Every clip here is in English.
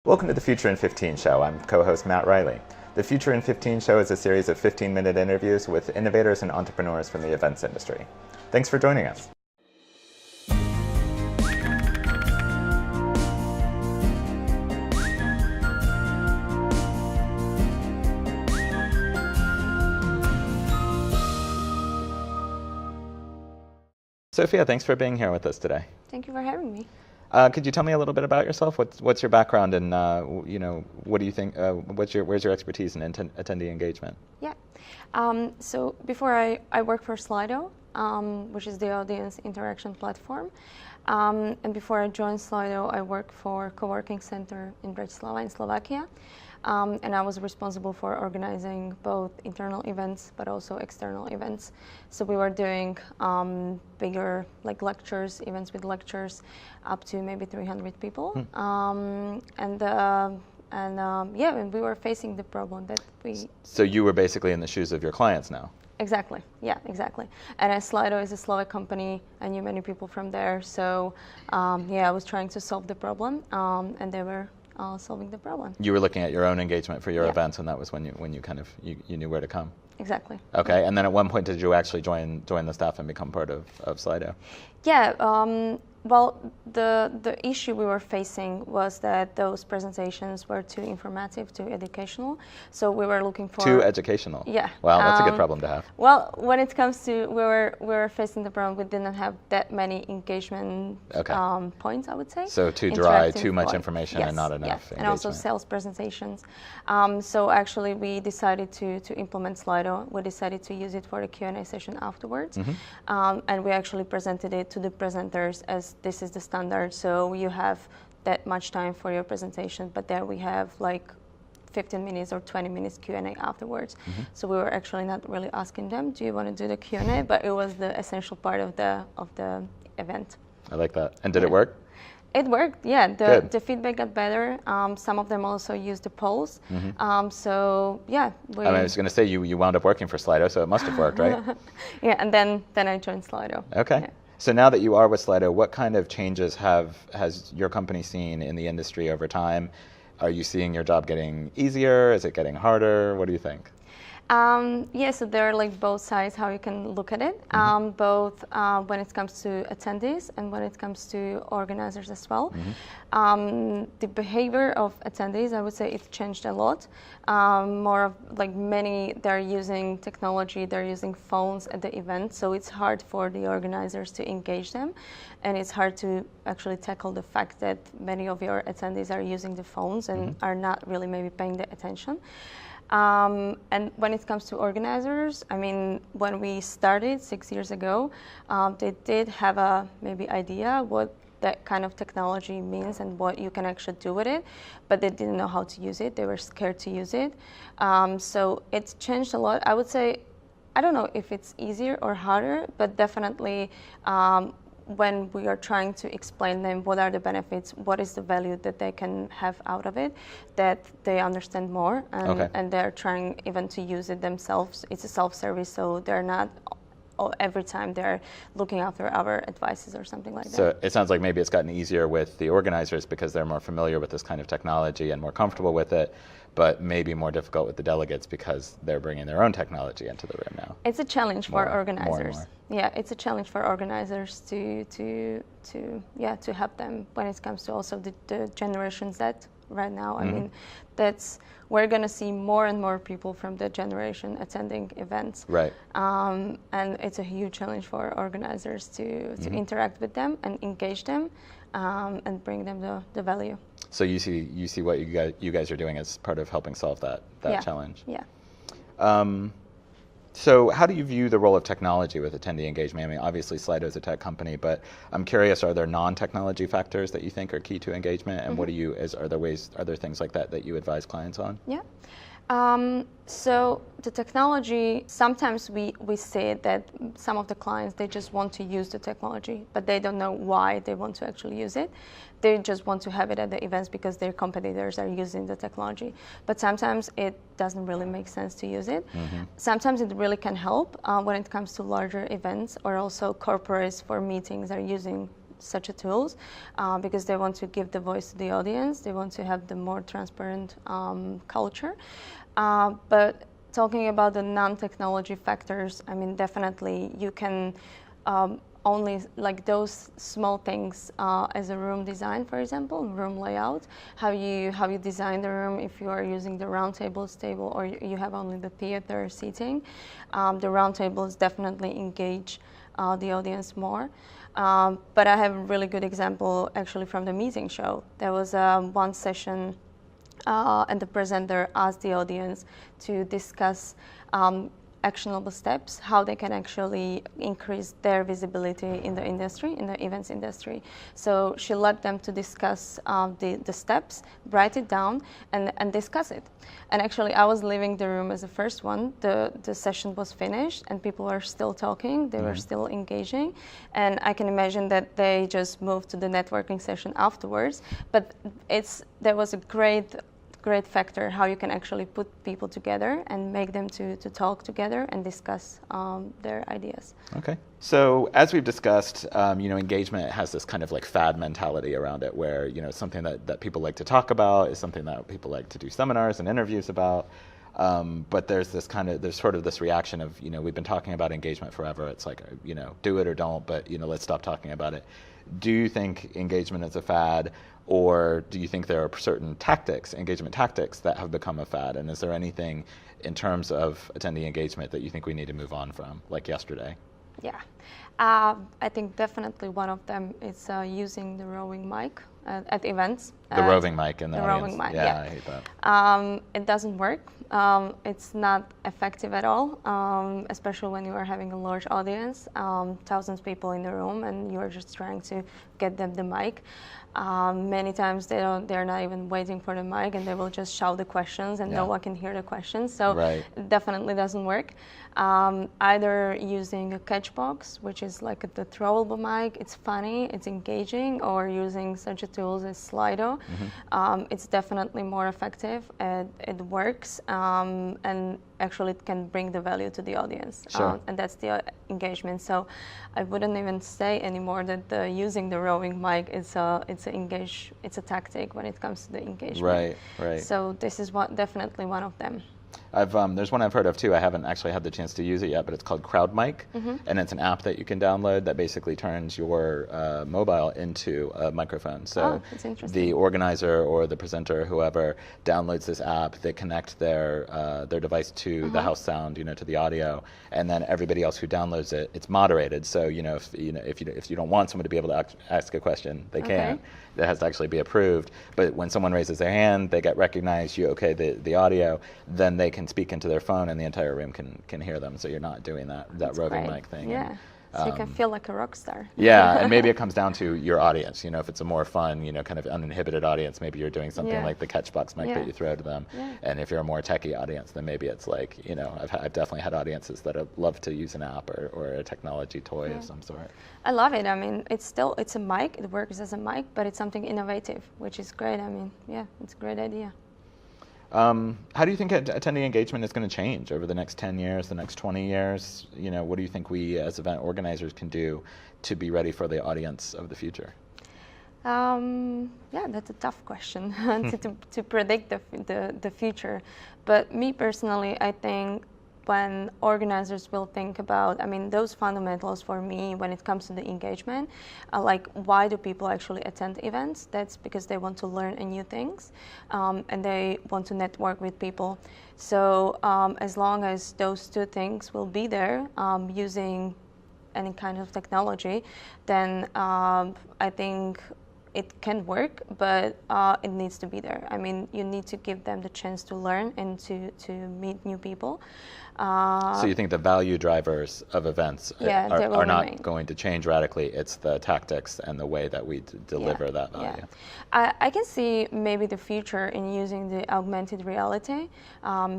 Welcome to the Future in 15 show. I'm co-host Matt Riley. The Future in 15 show is a series of 15-minute interviews with innovators and entrepreneurs from the events industry. Thanks for joining us. Sophia, thanks for being here with us today. Thank you for having me. Could you tell me a little bit about yourself? What's your background, and what do you think? Where's your expertise in attendee engagement? Yeah. So before I worked for Sli.do, which is the audience interaction platform, and before I joined Sli.do, I worked for a co-working center in Bratislava in Slovakia. And I was responsible for organizing both internal events but also external events. So we were doing bigger lectures, events with lectures, up to maybe 300 people. And we were facing the problem that we... So you were basically in the shoes of your clients now? Exactly, yeah, exactly. And as Sli.do is a Slovak company, I knew many people from there. So I was trying to solve the problem, and they were solving the problem. You were looking at your own engagement for your events, and that was when you knew where to come. Exactly. Okay, and then at one point did you actually join the staff and become part of Sli.do? Yeah. Well, the issue we were facing was that those presentations were too informative, too educational. So we were looking for... Too educational? Yeah. Wow, that's a good problem to have. Well, when it comes to... We were facing the problem, we didn't have that many engagement points, I would say. So too dry, too much information, and not enough engagement. And also sales presentations. So actually we decided to implement Sli.do. We decided to use it for a Q&A session afterwards. And we actually presented it to the presenters as this is the standard, so you have that much time for your presentation, but there we have like 15 minutes or 20 minutes Q&A afterwards. So we were actually not really asking them, do you want to do the Q&A? But it was the essential part of the event. I like that. And did it work? It worked, yeah. The feedback got better. Some of them also used the polls. So yeah. I was going to say you wound up working for Sli.do, so it must have worked, right? Yeah, and then I joined Sli.do. Okay. Yeah. So now that you are with Sli.do, what kind of changes has your company seen in the industry over time? Are you seeing your job getting easier? Is it getting harder? What do you think? So there are like both sides how you can look at it, both when it comes to attendees and when it comes to organizers as well. The behavior of attendees, I would say it changed a lot. More of like many, they're using technology, they're using phones at the event, so it's hard for the organizers to engage them, and it's hard to actually tackle the fact that many of your attendees are using the phones and are not really maybe paying the attention. And when it comes to organizers, I mean, when we started 6 years ago, they did have a maybe idea what that kind of technology means and what you can actually do with it, but they didn't know how to use it. They were scared to use it. So it's changed a lot. I would say, I don't know if it's easier or harder, but definitely when we are trying to explain them what are the benefits, what is the value that they can have out of it, that they understand more, and they're trying even to use it themselves. It's a self-service, so they're not every time they're looking after our advices or something like that. So it sounds like maybe it's gotten easier with the organizers because they're more familiar with this kind of technology and more comfortable with it, but maybe more difficult with the delegates because they're bringing their own technology into the room now. It's a challenge for organizers. More. Yeah, it's a challenge for organizers to help them when it comes to also the Generation Z right now. I mean, we're going to see more and more people from that generation attending events. Right. And it's a huge challenge for organizers to interact with them and engage them and bring them the value. So you see what you guys are doing as part of helping solve that challenge. Yeah. So how do you view the role of technology with attendee engagement? I mean, obviously Sli.do is a tech company, but I'm curious, are there non-technology factors that you think are key to engagement? And are there things like that you advise clients on? Yeah. So the technology, sometimes we say that some of the clients, they just want to use the technology, but they don't know why they want to actually use it. They just want to have it at the events because their competitors are using the technology. But sometimes it doesn't really make sense to use it. Sometimes it really can help when it comes to larger events, or also corporates for meetings are using such a tools because they want to give the voice to the audience. They want to have the more transparent culture. But talking about the non-technology factors, I mean, definitely you can only like those small things as a room design, for example, room layout, how you design the room. If you are using the round tables table or you have only the theater seating, the round tables definitely engage the audience more. But I have a really good example actually from the meeting show. There was one session and the presenter asked the audience to discuss actionable steps, how they can actually increase their visibility in the industry, in the events industry. So she led them to discuss the steps, write it down, and discuss it. And actually, I was leaving the room as the first one. The session was finished, and people were still talking. They were still engaging. And I can imagine that they just moved to the networking session afterwards. But there was a great factor how you can actually put people together and make them to talk together and discuss their ideas. Okay. So as we've discussed, engagement has this kind of like fad mentality around it where, something that people like to talk about is something that people like to do seminars and interviews about. But there's sort of this reaction of, we've been talking about engagement forever. It's like, do it or don't, but, let's stop talking about it. Do you think engagement is a fad? Or do you think there are certain engagement tactics that have become a fad? And is there anything in terms of attendee engagement that you think we need to move on from, like yesterday? Yeah, I think definitely one of them is using the roving mic at events. The roving mic in the audience. Roving mic, yeah. I hate that. It doesn't work. It's not effective at all, especially when you are having a large audience, thousands of people in the room, and you are just trying to get them the mic. Many times they're not even waiting for the mic, and they will just shout the questions, and no one can hear the questions. So it definitely doesn't work. Either using a catch box, which is like the throwable mic, it's funny, it's engaging, or using such a tools as Sli.do. It's definitely more effective. It works, and actually it can bring the value to the audience. And that's the engagement. So I wouldn't even say anymore that using the roving mic it's a tactic when it comes to the engagement. Right. So this is definitely one of them. There's one I've heard of too. I haven't actually had the chance to use it yet, but it's called CrowdMic, and it's an app that you can download that basically turns your mobile into a microphone. So that's interesting. The organizer or the presenter, whoever downloads this app, they connect their device to the house sound, to the audio, and then everybody else who downloads it, it's moderated. So if you don't want someone to be able to ask a question, they can't. That has to actually be approved. But when someone raises their hand, they get recognized. The audio, then they can speak into their phone, and the entire room can hear them. So you're not doing that roving mic thing. Yeah. So you can feel like a rock star. Yeah, and maybe it comes down to your audience. If it's a more fun, kind of uninhibited audience, maybe you're doing something like the catchbox mic that you throw to them. And if you're a more techie audience, then maybe it's like, I've definitely had audiences that love to use an app or a technology toy of some sort. I love it. I mean, it's a mic. It works as a mic, but it's something innovative, which is great. I mean, it's a great idea. How do you think attendee engagement is going to change over the next 10 years, the next 20 years? What do you think we as event organizers can do to be ready for the audience of the future? That's a tough question to predict the future. But me personally, I think when organizers will think about, those fundamentals for me when it comes to the engagement, like why do people actually attend events? That's because they want to learn new things and they want to network with people. So as long as those two things will be there using any kind of technology, then I think it can work, but it needs to be there. You need to give them the chance to learn and to meet new people. So you think the value drivers of events are not going to change radically? It's the tactics and the way that we deliver that value. I can see maybe the future in using the augmented reality.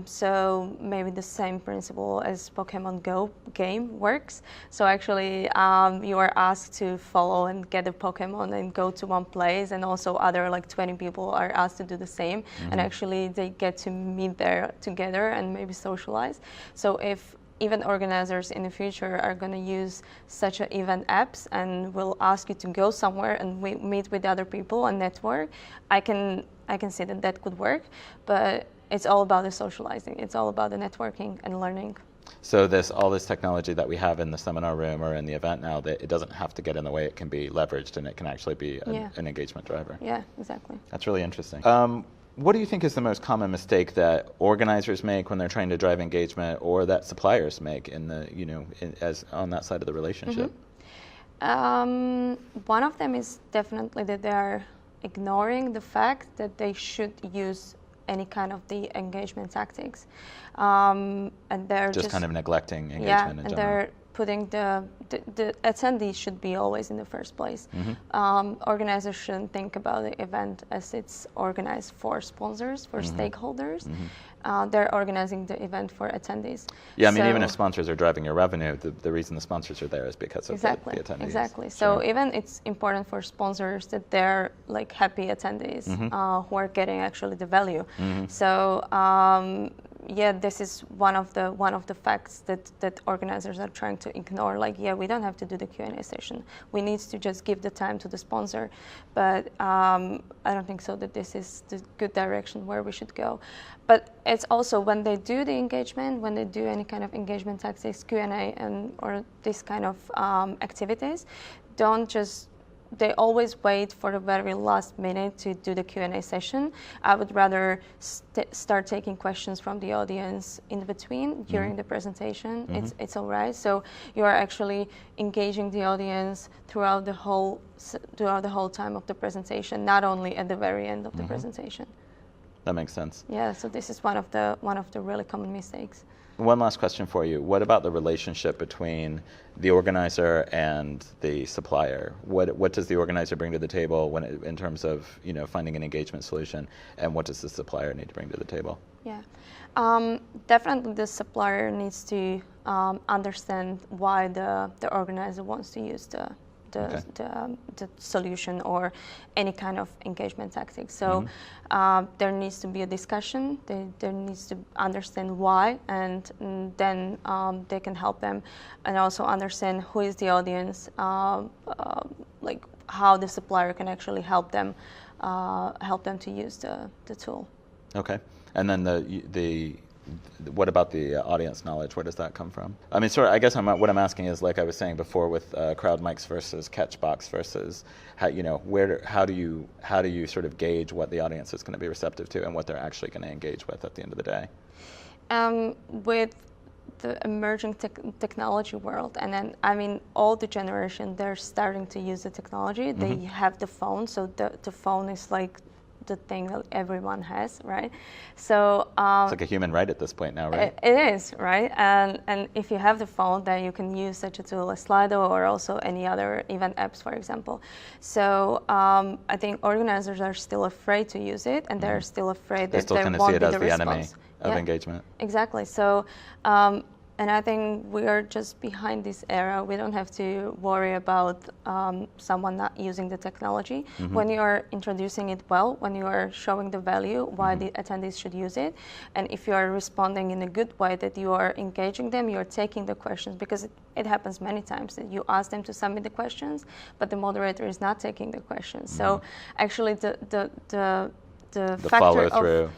So maybe the same principle as Pokemon Go game works. So actually you are asked to follow and get a Pokemon and go to one place, and also other 20 people are asked to do the same, and actually they get to meet there together and maybe socialize. So if event organizers in the future are going to use such a event apps and will ask you to go somewhere and meet with other people and network, I can see that that could work, but it's all about the socializing. It's all about the networking and learning. So all this technology that we have in the seminar room or in the event now, that it doesn't have to get in the way. It can be leveraged, and it can actually be an engagement driver. Yeah, exactly. That's really interesting. What do you think is the most common mistake that organizers make when they're trying to drive engagement, or that suppliers make in the as on that side of the relationship? One of them is definitely that they are ignoring the fact that they should use any kind of the engagement tactics, and they're just kind of neglecting engagement in general. And they're putting the attendees should be always in the first place. Organizers shouldn't think about the event as it's organized for sponsors, for stakeholders. They're organizing the event for attendees. Yeah, I mean, even if sponsors are driving your revenue, the reason the sponsors are there is because of the attendees. Exactly. So even it's important for sponsors that they're like happy attendees who are getting actually the value. So yeah, this is one of the facts that organizers are trying to ignore. Like, yeah, we don't have to do the Q&A session. We need to just give the time to the sponsor. But I don't think so that this is the good direction where we should go. But it's also when they do the engagement, when they do any kind of engagement tactics, Q&A, or this kind of activities, they always wait for the very last minute to do the Q&A session. I would rather start taking questions from the audience in between during the presentation. It's all right. So you are actually engaging the audience throughout the whole time of the presentation, not only at the very end of the presentation. That makes sense. Yeah. So this is one of the really common mistakes. One last question for you. What about the relationship between the organizer and the supplier? What does the organizer bring to the table in terms of finding an engagement solution, and what does the supplier need to bring to the table? Yeah, definitely the supplier needs to understand why the organizer wants to use the solution or any kind of engagement tactics. So there needs to be a discussion. There needs to understand why, and then they can help them, and also understand who is the audience, like how the supplier can actually help them to use the tool. Okay, and then what about the audience knowledge? Where does that come from? I mean, I guess what I'm asking is, like I was saying before, with crowd mics versus catchbox versus how do you sort of gauge what the audience is going to be receptive to and what they're actually going to engage with at the end of the day? With the emerging technology world, and then I mean all the generation, they're starting to use the technology. They have the phone, so the phone is like the thing that everyone has, right? So it's like a human right at this point now, right? It is, right? And if you have the phone, then you can use such a tool as Sli.do or also any other event apps, for example. So I think organizers are still afraid to use it, and they're still afraid that there won't be the response. They still kind of see it as the enemy of engagement. Exactly. So. And I think we are just behind this era. We don't have to worry about someone not using the technology. When you are introducing it well, when you are showing the value, why the attendees should use it, and if you are responding in a good way, that you are engaging them, you are taking the questions, because it happens many times that you ask them to submit the questions, but the moderator is not taking the questions. So actually the factor of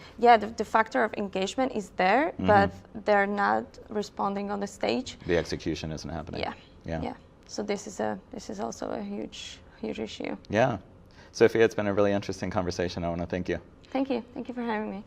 the factor of engagement is there, but they're not responding on the stage. The execution isn't happening. Yeah. So this is also a huge issue. Yeah. Sofia, it's been a really interesting conversation. I want to thank you. Thank you for having me.